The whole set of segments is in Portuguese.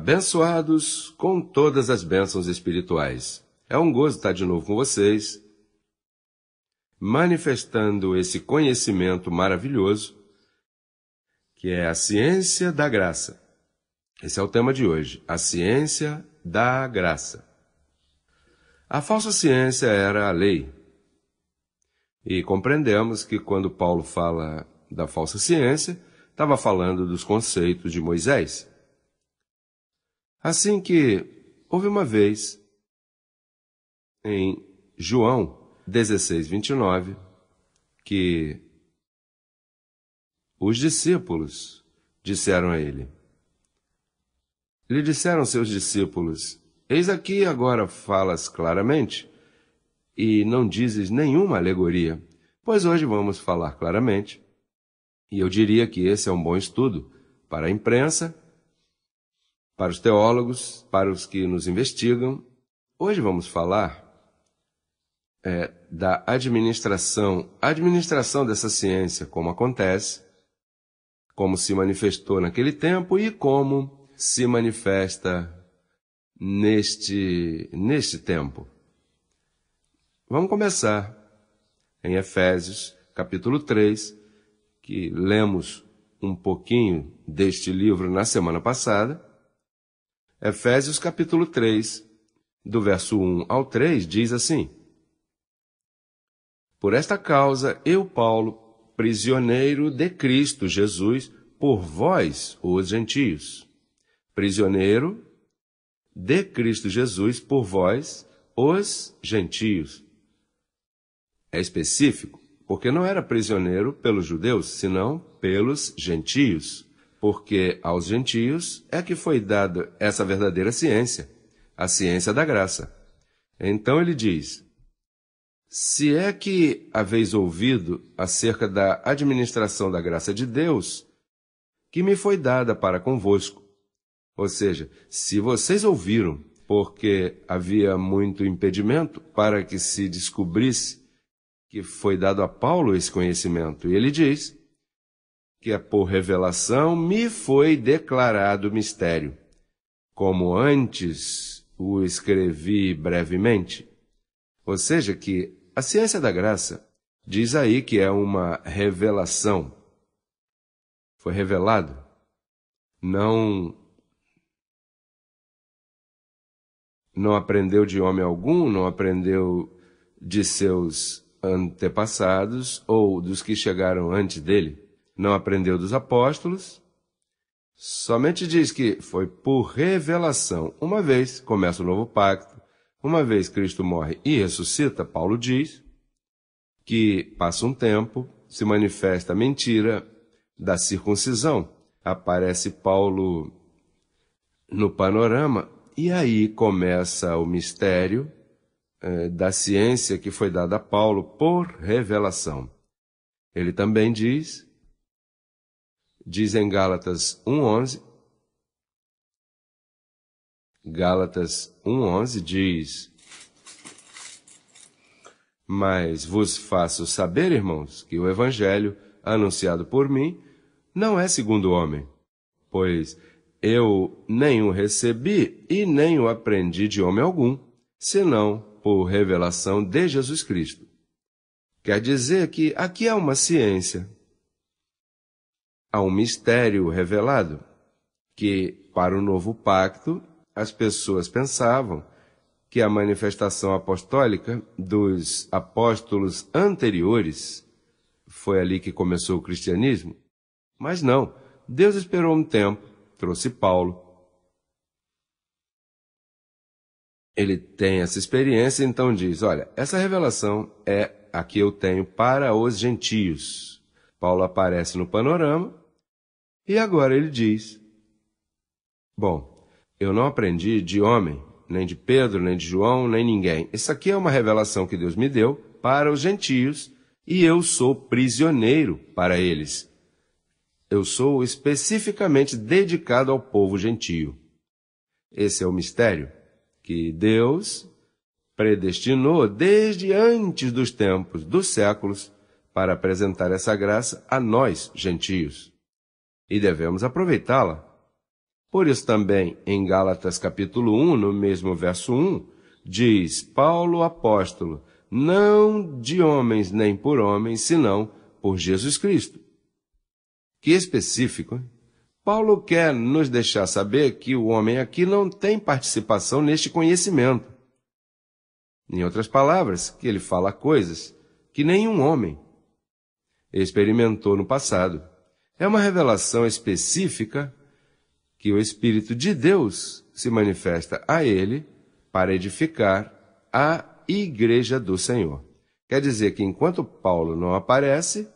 Abençoados com todas as bênçãos espirituais. É um gozo estar de novo com vocês, manifestando esse conhecimento maravilhoso, que é a ciência da graça. Esse é o tema de hoje, a ciência da graça. A falsa ciência era a lei. E compreendemos que quando Paulo fala da falsa ciência, estava falando dos conceitos de Moisés. Assim que houve uma vez, em João 16, 29, que os discípulos disseram a ele. Lhe disseram seus discípulos, eis aqui agora falas claramente e não dizes nenhuma alegoria, pois hoje vamos falar claramente. E eu diria que esse é um bom estudo para a imprensa, para os teólogos, para os que nos investigam. Hoje vamos falar da administração dessa ciência, como acontece, como se manifestou naquele tempo e como se manifesta neste tempo. Vamos começar em Efésios, capítulo 3, que lemos um pouquinho deste livro na semana passada. Efésios, capítulo 3, do verso 1 ao 3, diz assim: Por esta causa, eu, Paulo, prisioneiro de Cristo Jesus, por vós, os gentios. Prisioneiro de Cristo Jesus, por vós, os gentios. É específico, porque não era prisioneiro pelos judeus, senão pelos gentios. Porque aos gentios é que foi dada essa verdadeira ciência, a ciência da graça. Então ele diz, se é que haveis ouvido acerca da administração da graça de Deus, que me foi dada para convosco. Ou seja, se vocês ouviram, porque havia muito impedimento para que se descobrisse que foi dado a Paulo esse conhecimento. E ele diz que por revelação me foi declarado o mistério, como antes o escrevi brevemente. Ou seja, que a ciência da graça diz aí que é uma revelação. Foi revelado. Não aprendeu de homem algum, não aprendeu de seus antepassados ou dos que chegaram antes dele. Não aprendeu dos apóstolos, somente diz que foi por revelação. Uma vez começa o novo pacto, uma vez Cristo morre e ressuscita, Paulo diz que passa um tempo, se manifesta a mentira da circuncisão. Aparece Paulo no panorama e aí começa o mistério da ciência que foi dada a Paulo por revelação. Ele também diz em Gálatas 1:11, Gálatas 1:11 diz, mas vos faço saber, irmãos, que o evangelho anunciado por mim não é segundo o homem, pois eu nem o recebi e nem o aprendi de homem algum, senão por revelação de Jesus Cristo. Quer dizer que aqui há uma ciência, há um mistério revelado, que para o novo pacto as pessoas pensavam que a manifestação apostólica dos apóstolos anteriores foi ali que começou o cristianismo. Mas não, Deus esperou um tempo, trouxe Paulo. Ele tem essa experiência, então diz, olha, essa revelação é a que eu tenho para os gentios. Paulo aparece no panorama e agora ele diz, bom, eu não aprendi de homem, nem de Pedro, nem de João, nem ninguém. Isso aqui é uma revelação que Deus me deu para os gentios e eu sou prisioneiro para eles. Eu sou especificamente dedicado ao povo gentio. Esse é o mistério que Deus predestinou desde antes dos tempos, dos séculos, para apresentar essa graça a nós, gentios. E devemos aproveitá-la. Por isso também, em Gálatas capítulo 1, no mesmo verso 1, diz Paulo apóstolo, não de homens nem por homens, senão por Jesus Cristo. Que específico, hein? Paulo quer nos deixar saber que o homem aqui não tem participação neste conhecimento. Em outras palavras, que ele fala coisas que nenhum homem experimentou no passado. É uma revelação específica que o Espírito de Deus se manifesta a ele para edificar a Igreja do Senhor. Quer dizer que enquanto Paulo não aparece,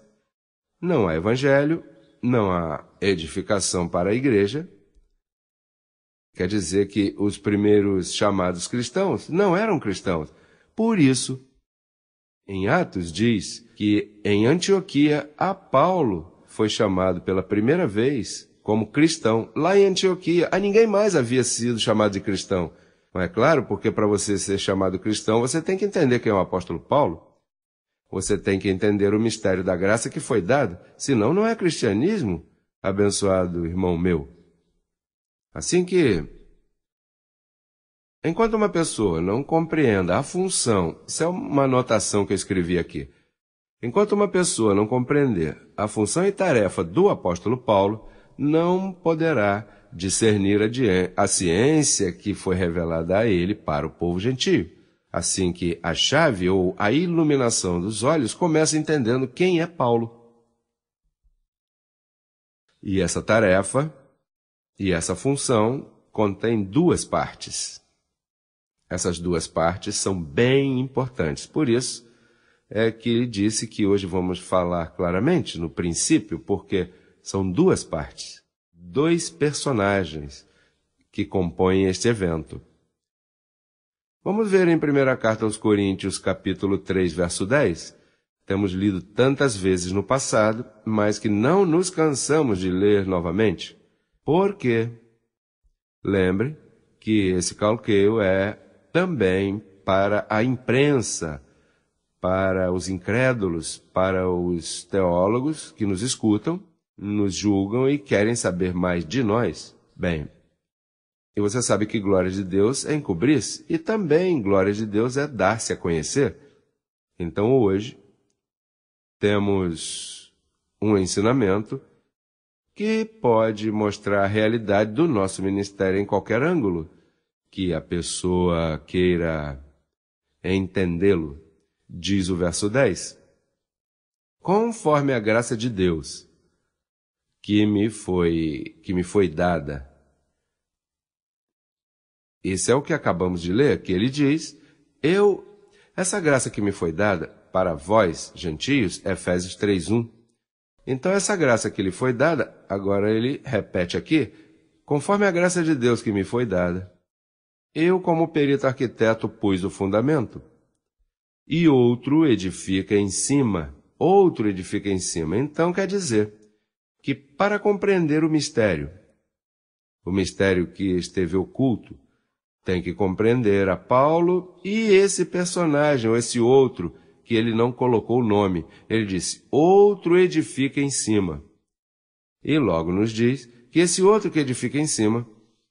não há evangelho, não há edificação para a igreja. Quer dizer que os primeiros chamados cristãos não eram cristãos. Por isso, em Atos diz que em Antioquia a Paulo foi chamado pela primeira vez como cristão. Lá em Antioquia, a ninguém mais havia sido chamado de cristão. Mas é claro, porque para você ser chamado cristão, você tem que entender quem é o apóstolo Paulo. Você tem que entender o mistério da graça que foi dado, senão não é cristianismo, abençoado irmão meu. Assim que, enquanto uma pessoa não compreenda a função, isso é uma anotação que eu escrevi aqui, enquanto uma pessoa não compreender a função e tarefa do apóstolo Paulo, não poderá discernir a ciência que foi revelada a ele para o povo gentio. Assim que a chave ou a iluminação dos olhos começa entendendo quem é Paulo. E essa tarefa e essa função contém duas partes. Essas duas partes são bem importantes. Por isso é que ele disse que hoje vamos falar claramente no princípio, porque são duas partes, dois personagens que compõem este evento. Vamos ver em primeira carta aos Coríntios, capítulo 3, verso 10. Temos lido tantas vezes no passado, mas que não nos cansamos de ler novamente. Por quê? Lembre que esse calqueio é também para a imprensa, para os incrédulos, para os teólogos que nos escutam, nos julgam e querem saber mais de nós. Bem, e você sabe que glória de Deus é encobrir-se, e também glória de Deus é dar-se a conhecer. Então hoje temos um ensinamento que pode mostrar a realidade do nosso ministério em qualquer ângulo que a pessoa queira entendê-lo. Diz o verso 10. Conforme a graça de Deus que me foi dada. Esse é o que acabamos de ler, que ele diz, essa graça que me foi dada para vós, gentios, Efésios 3:1. Então essa graça que lhe foi dada, agora ele repete aqui, conforme a graça de Deus que me foi dada, eu como perito arquiteto pus o fundamento, e outro edifica em cima. Então quer dizer que para compreender o mistério que esteve oculto, tem que compreender a Paulo e esse personagem, ou esse outro, que ele não colocou o nome. Ele disse, outro edifica em cima. E logo nos diz que esse outro que edifica em cima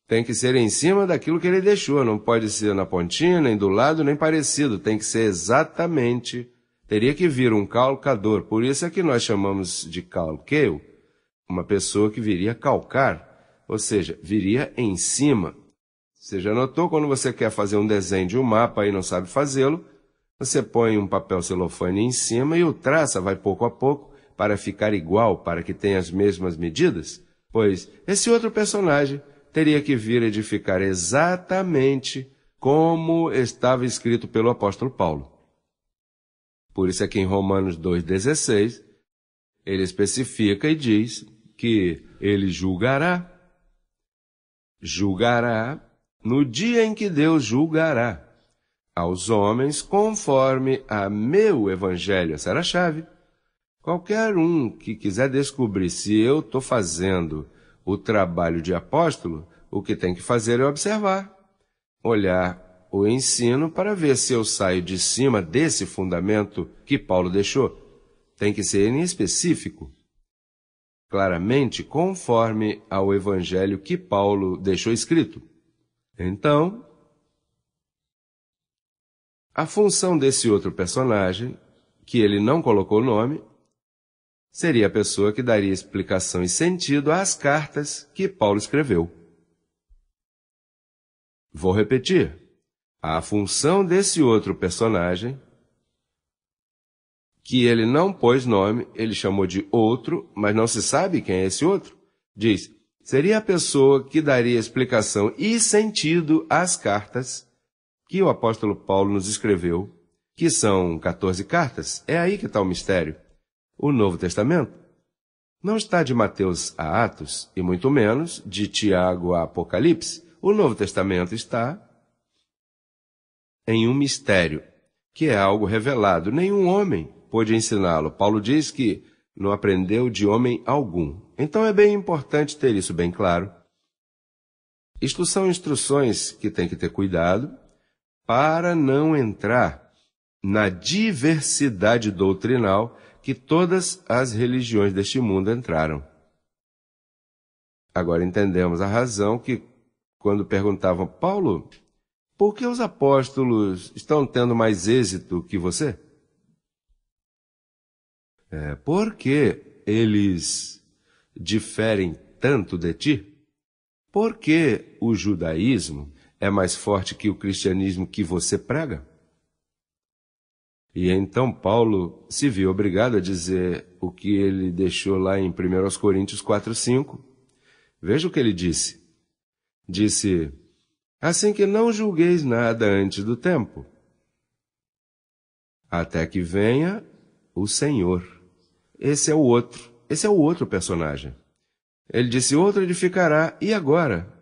tem que ser em cima daquilo que ele deixou. Não pode ser na pontinha, nem do lado, nem parecido. Tem que ser exatamente. Teria que vir um calcador. Por isso é que nós chamamos de calqueio, uma pessoa que viria calcar, ou seja, viria em cima. Você já notou quando você quer fazer um desenho de um mapa e não sabe fazê-lo? Você põe um papel celofane em cima e o traça, vai pouco a pouco, para ficar igual, para que tenha as mesmas medidas? Pois esse outro personagem teria que vir edificar exatamente como estava escrito pelo apóstolo Paulo. Por isso é que em Romanos 2,16, ele especifica e diz que ele julgará no dia em que Deus julgará aos homens conforme a meu evangelho. Essa era a chave. Qualquer um que quiser descobrir se eu estou fazendo o trabalho de apóstolo, o que tem que fazer é observar, olhar o ensino para ver se eu saio de cima desse fundamento que Paulo deixou. Tem que ser em específico. claramente conforme ao evangelho que Paulo deixou escrito. Então, a função desse outro personagem, que ele não colocou nome, seria a pessoa que daria explicação e sentido às cartas que Paulo escreveu. Vou repetir. A função desse outro personagem, que ele não pôs nome, ele chamou de outro, mas não se sabe quem é esse outro, diz, seria a pessoa que daria explicação e sentido às cartas que o apóstolo Paulo nos escreveu, que são 14 cartas. É aí que está o mistério. O Novo Testamento não está de Mateus a Atos, e muito menos de Tiago a Apocalipse. O Novo Testamento está em um mistério, que é algo revelado. Nenhum homem pôde ensiná-lo. Paulo diz que não aprendeu de homem algum. Então é bem importante ter isso bem claro. Isto são instruções que tem que ter cuidado para não entrar na diversidade doutrinal que todas as religiões deste mundo entraram. Agora entendemos a razão que, quando perguntavam, Paulo, por que os apóstolos estão tendo mais êxito que você? Por que eles diferem tanto de ti? Por que o judaísmo é mais forte que o cristianismo que você prega? E então Paulo se viu obrigado a dizer o que ele deixou lá em 1 Coríntios 4:5. Veja o que ele disse. Disse, assim que não julgueis nada antes do tempo, até que venha o Senhor. Esse é o outro personagem. Ele disse, outro edificará, e agora?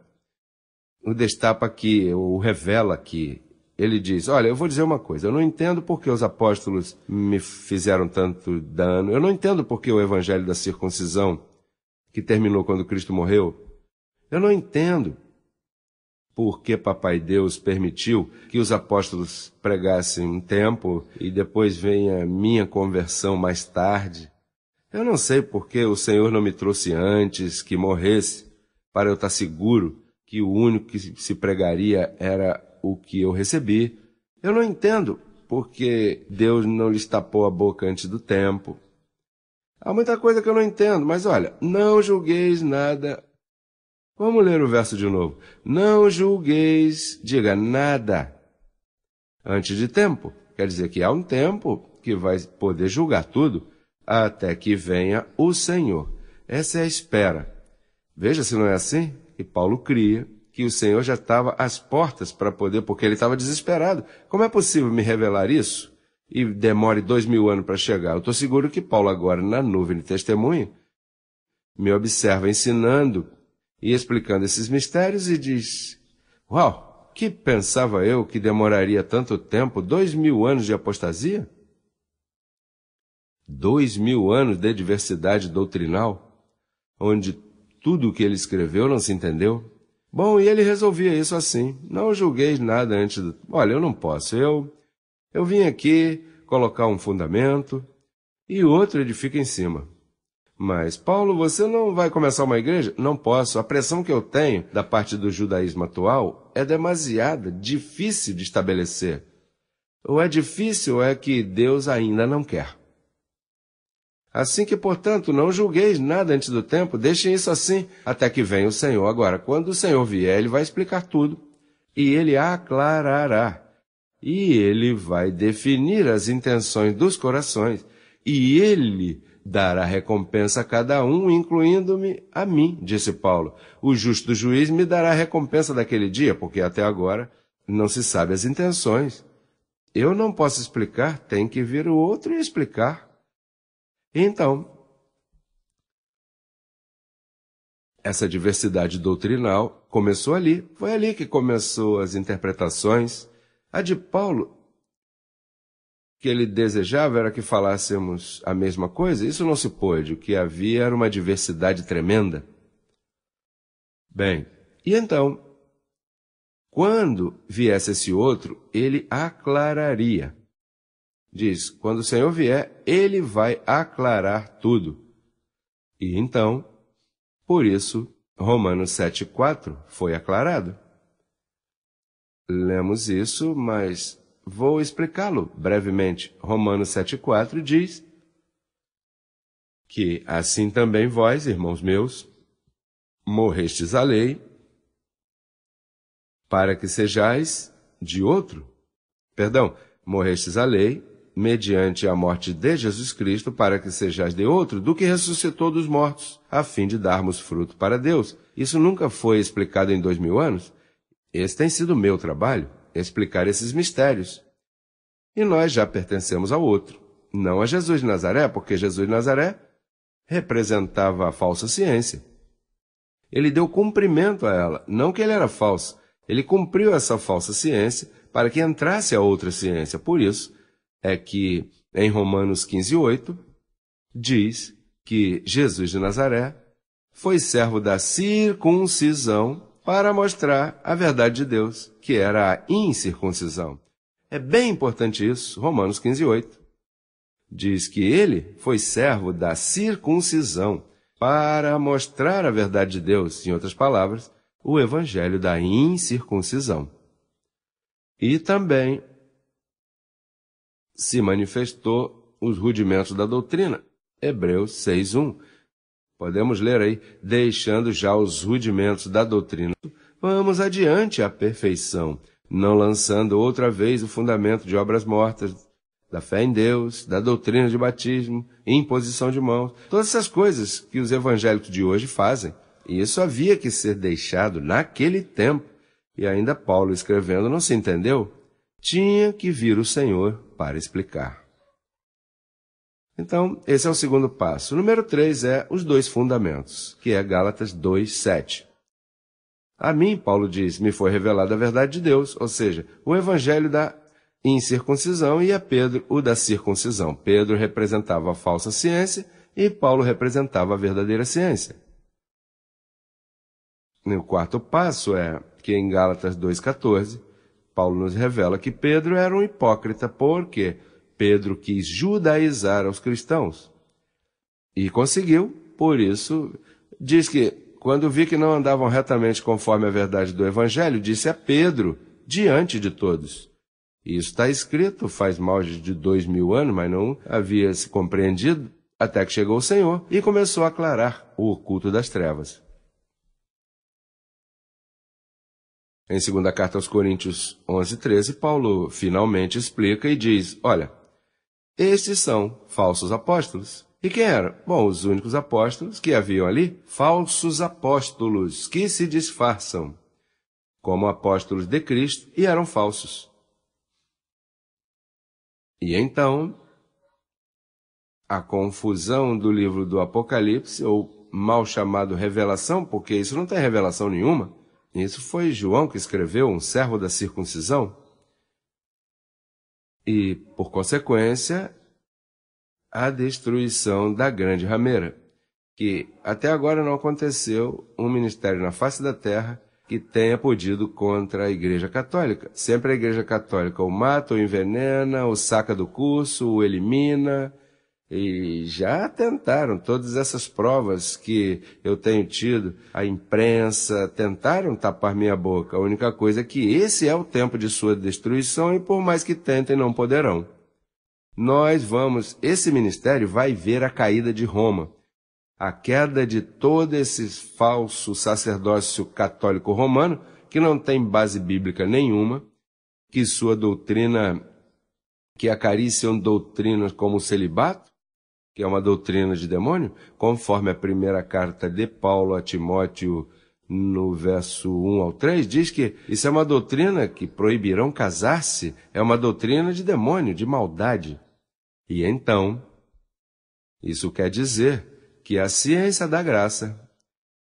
O destapa aqui, o revela aqui. Ele diz, olha, eu vou dizer uma coisa, eu não entendo porque os apóstolos me fizeram tanto dano, eu não entendo porque o evangelho da circuncisão, que terminou quando Cristo morreu, eu não entendo porque Papai Deus permitiu que os apóstolos pregassem um tempo e depois venha minha conversão mais tarde. Eu não sei porque o Senhor não me trouxe antes que morresse, para eu estar seguro que o único que se pregaria era o que eu recebi. Eu não entendo porque Deus não lhes tapou a boca antes do tempo. Há muita coisa que eu não entendo, mas olha, não julgueis nada. Vamos ler o verso de novo. Não julgueis, diga nada, antes de tempo. Quer dizer que há um tempo que vai poder julgar tudo, até que venha o Senhor. Essa é a espera. Veja se não é assim que Paulo cria que o Senhor já estava às portas para poder, porque ele estava desesperado. Como é possível me revelar isso e demore 2000 anos para chegar? Eu estou seguro que Paulo agora, na nuvem de testemunha, me observa ensinando e explicando esses mistérios e diz, uau, que pensava eu que demoraria tanto tempo, 2000 anos de apostasia? 2000 anos de diversidade doutrinal, onde tudo o que ele escreveu não se entendeu? Bom, e ele resolvia isso assim, não julgueis nada antes do... Olha, eu não posso, eu vim aqui colocar um fundamento e o outro edifica em cima. Mas, Paulo, você não vai começar uma igreja? Não posso, a pressão que eu tenho da parte do judaísmo atual é demasiada, difícil de estabelecer. Ou é difícil ou é que Deus ainda não quer. Assim que, portanto, não julgueis nada antes do tempo, deixem isso assim, até que venha o Senhor. Agora, quando o Senhor vier, Ele vai explicar tudo, e Ele aclarará, e Ele vai definir as intenções dos corações, e Ele dará recompensa a cada um, incluindo-me a mim, disse Paulo. O justo juiz me dará recompensa daquele dia, porque até agora não se sabe as intenções. Eu não posso explicar, tem que vir o outro e explicar. Então, essa diversidade doutrinal começou ali. Foi ali que começou as interpretações. A de Paulo, que ele desejava era que falássemos a mesma coisa. Isso não se pôde. O que havia era uma diversidade tremenda. Bem, e então, quando viesse esse outro, ele aclararia. Diz, quando o Senhor vier, Ele vai aclarar tudo. E então, por isso, Romanos 7,4 foi aclarado. Lemos isso, mas vou explicá-lo brevemente. Romanos 7,4 diz que assim também vós, irmãos meus, morrestes à lei, para que sejais de outro. Morrestes à lei, mediante a morte de Jesus Cristo, para que sejais de outro, do que ressuscitou dos mortos, a fim de darmos fruto para Deus. Isso nunca foi explicado em 2000 anos. Esse tem sido o meu trabalho, explicar esses mistérios. E nós já pertencemos ao outro, não a Jesus de Nazaré, porque Jesus de Nazaré representava a falsa ciência. Ele deu cumprimento a ela, não que ele era falso. Ele cumpriu essa falsa ciência para que entrasse a outra ciência. Por isso é que em Romanos 15,8 diz que Jesus de Nazaré foi servo da circuncisão para mostrar a verdade de Deus, que era a incircuncisão. É bem importante isso, Romanos 15,8. Diz que ele foi servo da circuncisão para mostrar a verdade de Deus, em outras palavras, o evangelho da incircuncisão. E também se manifestou os rudimentos da doutrina, Hebreus 6,1. Podemos ler aí, deixando já os rudimentos da doutrina. Vamos adiante à perfeição, não lançando outra vez o fundamento de obras mortas, da fé em Deus, da doutrina de batismo, imposição de mãos, todas essas coisas que os evangélicos de hoje fazem. E isso havia que ser deixado naquele tempo. E ainda Paulo escrevendo não se entendeu? Tinha que vir o Senhor para explicar. Então, esse é o segundo passo. O número 3 é os dois fundamentos, que é Gálatas 2,7. A mim, Paulo diz, me foi revelada a verdade de Deus, ou seja, o evangelho da incircuncisão, e a Pedro o da circuncisão. Pedro representava a falsa ciência e Paulo representava a verdadeira ciência. E o quarto passo é que em Gálatas 2,14, Paulo nos revela que Pedro era um hipócrita, porque Pedro quis judaizar aos cristãos. E conseguiu, por isso, diz que, quando vi que não andavam retamente conforme a verdade do Evangelho, disse a Pedro, diante de todos. Isso está escrito, faz mais de 2000 anos, mas não havia se compreendido, até que chegou o Senhor e começou a aclarar o oculto das trevas. Em 2ª carta aos Coríntios 11:13, Paulo finalmente explica e diz, olha, estes são falsos apóstolos. E quem eram? Bom, os únicos apóstolos que haviam ali, falsos apóstolos, que se disfarçam como apóstolos de Cristo e eram falsos. E então, a confusão do livro do Apocalipse, ou mal chamado revelação, porque isso não tem revelação nenhuma, isso foi João que escreveu, um servo da circuncisão. E, por consequência, a destruição da grande rameira, que até agora não aconteceu um ministério na face da terra que tenha podido contra a Igreja Católica. Sempre a Igreja Católica o mata, o envenena, o saca do curso, o elimina. E já tentaram, todas essas provas que eu tenho tido, a imprensa, tentaram tapar minha boca. A única coisa é que esse é o tempo de sua destruição e por mais que tentem, não poderão. Esse ministério vai ver a caída de Roma, a queda de todo esse falso sacerdócio católico romano, que não tem base bíblica nenhuma, que sua doutrina, que acariciam doutrinas como o celibato, que é uma doutrina de demônio, conforme a primeira carta de Paulo a Timóteo, no verso 1 ao 3, diz que isso é uma doutrina que proibirão casar-se, é uma doutrina de demônio, de maldade. E então, isso quer dizer que a ciência da graça,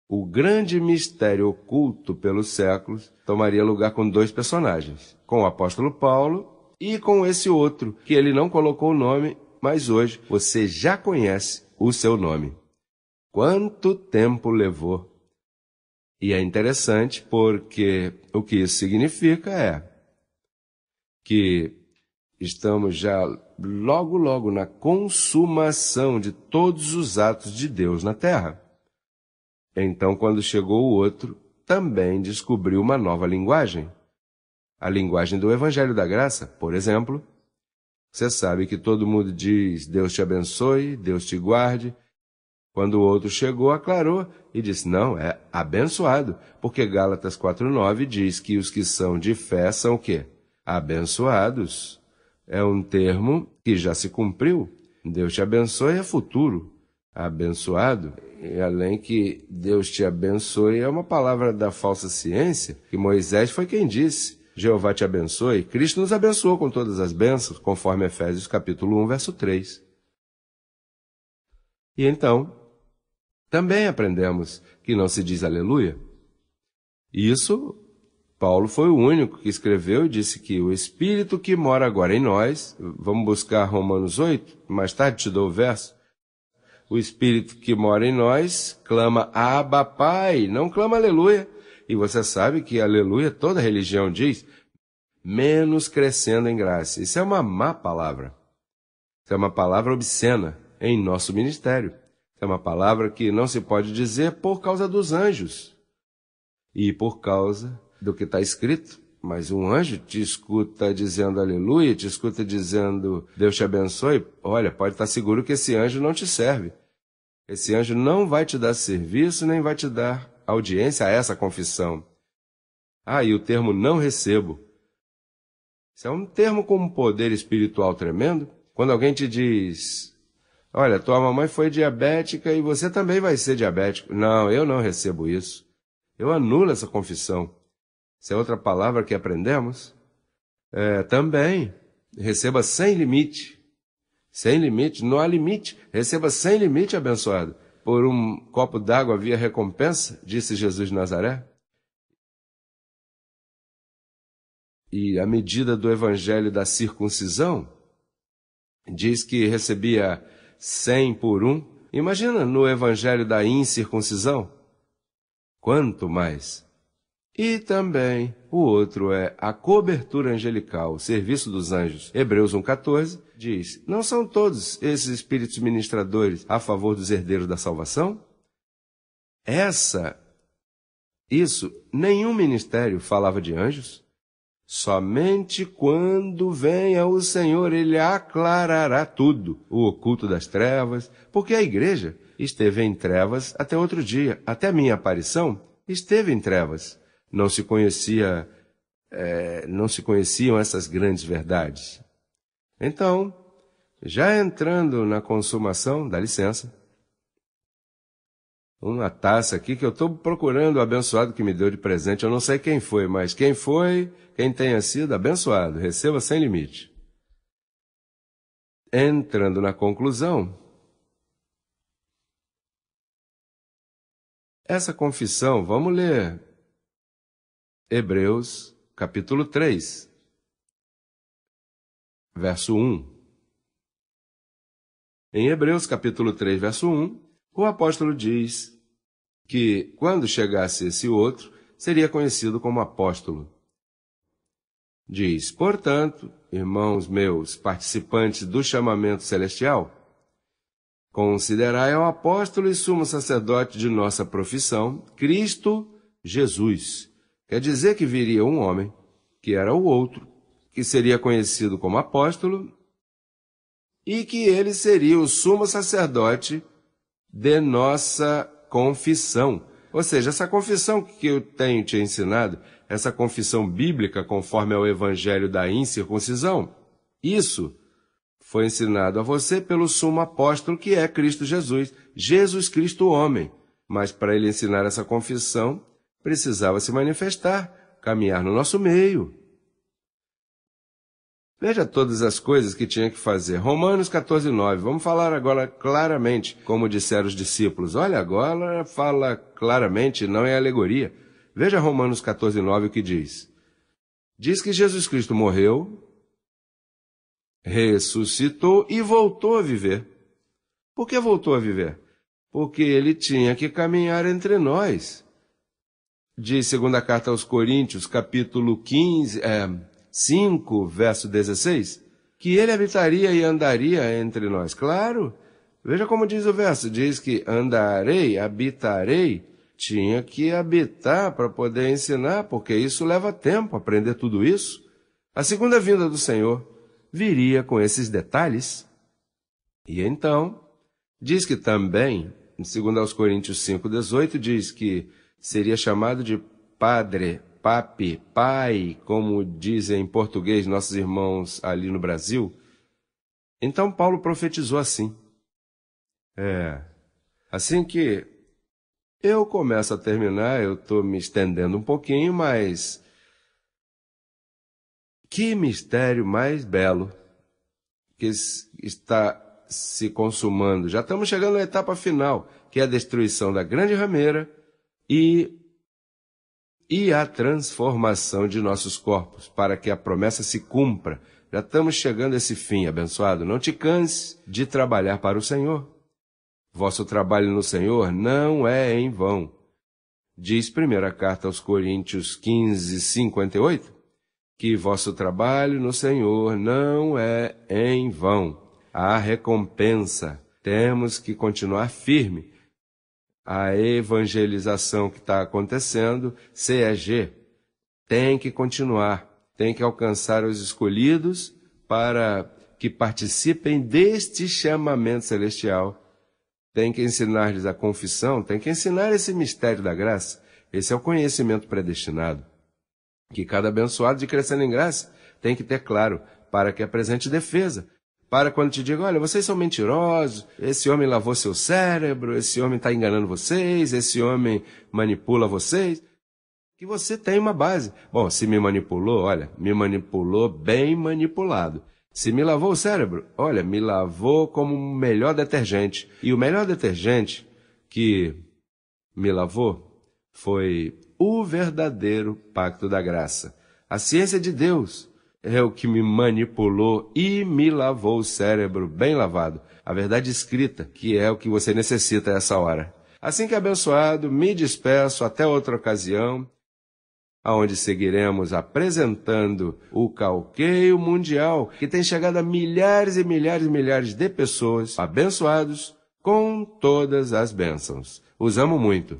o grande mistério oculto pelos séculos, tomaria lugar com dois personagens, com o apóstolo Paulo e com esse outro, que ele não colocou o nome, mas hoje você já conhece o seu nome. Quanto tempo levou? E é interessante porque o que isso significa é que estamos já logo, logo na consumação de todos os atos de Deus na terra. Então, quando chegou o outro, também descobriu uma nova linguagem. A linguagem do Evangelho da Graça, por exemplo. Você sabe que todo mundo diz, Deus te abençoe, Deus te guarde. Quando o outro chegou, aclarou e disse, não, é abençoado, porque Gálatas 4:9 diz que os que são de fé são o quê? Abençoados. É um termo que já se cumpriu. Deus te abençoe é futuro. Abençoado, e além que Deus te abençoe, é uma palavra da falsa ciência, que Moisés foi quem disse, Jeová te abençoe. Cristo nos abençoou com todas as bênçãos, conforme Efésios capítulo 1, verso 3. E então, também aprendemos que não se diz aleluia. Isso, Paulo foi o único que escreveu e disse que o Espírito que mora agora em nós, vamos buscar Romanos 8, mais tarde te dou o verso, o Espírito que mora em nós clama Abba, Pai, não clama aleluia. E você sabe que aleluia toda religião diz, menos crescendo em graça. Isso é uma má palavra. Isso é uma palavra obscena em nosso ministério. Isso é uma palavra que não se pode dizer por causa dos anjos e por causa do que está escrito. Mas um anjo te escuta dizendo aleluia, te escuta dizendo Deus te abençoe. Olha, pode estar seguro que esse anjo não te serve. Esse anjo não vai te dar serviço, nem vai te dar audiência a essa confissão. E o termo não recebo. Isso é um termo com um poder espiritual tremendo. Quando alguém te diz, olha, tua mamãe foi diabética e você também vai ser diabético. Não, eu não recebo isso. Eu anulo essa confissão. Isso é outra palavra que aprendemos. Também, receba sem limite. Sem limite, não há limite. Receba sem limite, abençoado. Por um copo d'água havia recompensa, disse Jesus de Nazaré. E a medida do evangelho da circuncisão diz que recebia 100 por 1. Imagina no evangelho da incircuncisão. Quanto mais? E também o outro é a cobertura angelical, o serviço dos anjos. Hebreus 1,14 diz, não são todos esses espíritos ministradores a favor dos herdeiros da salvação? Nenhum ministério falava de anjos. Somente quando venha o Senhor, ele aclarará tudo, o oculto das trevas, porque a igreja esteve em trevas até outro dia, até a minha aparição esteve em trevas. Não se conheciam essas grandes verdades. Então, já entrando na consumação, dá licença, uma taça aqui que eu estou procurando o abençoado que me deu de presente. Eu não sei quem foi, mas quem foi, quem tenha sido abençoado, receba sem limite. Entrando na conclusão, essa confissão, vamos ler Hebreus, capítulo 3, verso 1. Em Hebreus, capítulo 3, verso 1, o apóstolo diz que, quando chegasse esse outro, seria conhecido como apóstolo. Diz, portanto, irmãos meus, participantes do chamamento celestial, considerai ao apóstolo e sumo sacerdote de nossa profissão, Cristo Jesus. Quer dizer que viria um homem, que era o outro, que seria conhecido como apóstolo, e que ele seria o sumo sacerdote de nossa confissão. Ou seja, essa confissão que eu tenho te ensinado, essa confissão bíblica conforme ao evangelho da incircuncisão, isso foi ensinado a você pelo sumo apóstolo que é Cristo Jesus, Jesus Cristo homem. Mas para ele ensinar essa confissão, precisava se manifestar, caminhar no nosso meio. Veja todas as coisas que tinha que fazer. Romanos 14:9. Vamos falar agora claramente, como disseram os discípulos. Olha, agora fala claramente, não é alegoria. Veja Romanos 14:9 o que diz. Diz que Jesus Cristo morreu, ressuscitou e voltou a viver. Por que voltou a viver? Porque ele tinha que caminhar entre nós. Diz segunda carta aos Coríntios, capítulo 5, verso 16, que ele habitaria e andaria entre nós. Claro, veja como diz o verso, diz que andarei, habitarei, tinha que habitar para poder ensinar, porque isso leva tempo, aprender tudo isso. A segunda vinda do Senhor viria com esses detalhes. E então, diz que também, em 2 Coríntios 5,18, diz que seria chamado de padre, papi, pai, como dizem em português nossos irmãos ali no Brasil. Então Paulo profetizou assim. Assim que eu começo a terminar, eu estou me estendendo um pouquinho, mas que mistério mais belo que está se consumando. Já estamos chegando à etapa final, que é a destruição da grande rameira e a transformação de nossos corpos, para que a promessa se cumpra. Já estamos chegando a esse fim, abençoado. Não te canse de trabalhar para o Senhor. Vosso trabalho no Senhor não é em vão. Diz 1ª carta aos Coríntios 15:58, que vosso trabalho no Senhor não é em vão. Há recompensa. Temos que continuar firme. A evangelização que está acontecendo, CEG, tem que continuar, tem que alcançar os escolhidos para que participem deste chamamento celestial. Tem que ensinar-lhes a confissão, tem que ensinar esse mistério da graça. Esse é o conhecimento predestinado, que cada abençoado de crescendo em graça tem que ter claro, para que apresente defesa. Para quando te digo, olha, vocês são mentirosos, esse homem lavou seu cérebro, esse homem está enganando vocês, esse homem manipula vocês, que você tem uma base. Bom, se me manipulou, olha, me manipulou bem manipulado. Se me lavou o cérebro, olha, me lavou como o melhor detergente. E o melhor detergente que me lavou foi o verdadeiro pacto da graça. A ciência de Deus é o que me manipulou e me lavou o cérebro bem lavado. A verdade escrita, que é o que você necessita essa hora. Assim que abençoado, me despeço até outra ocasião, aonde seguiremos apresentando o Calqueio Mundial, que tem chegado a milhares e milhares e milhares de pessoas abençoados com todas as bênçãos. Os amo muito.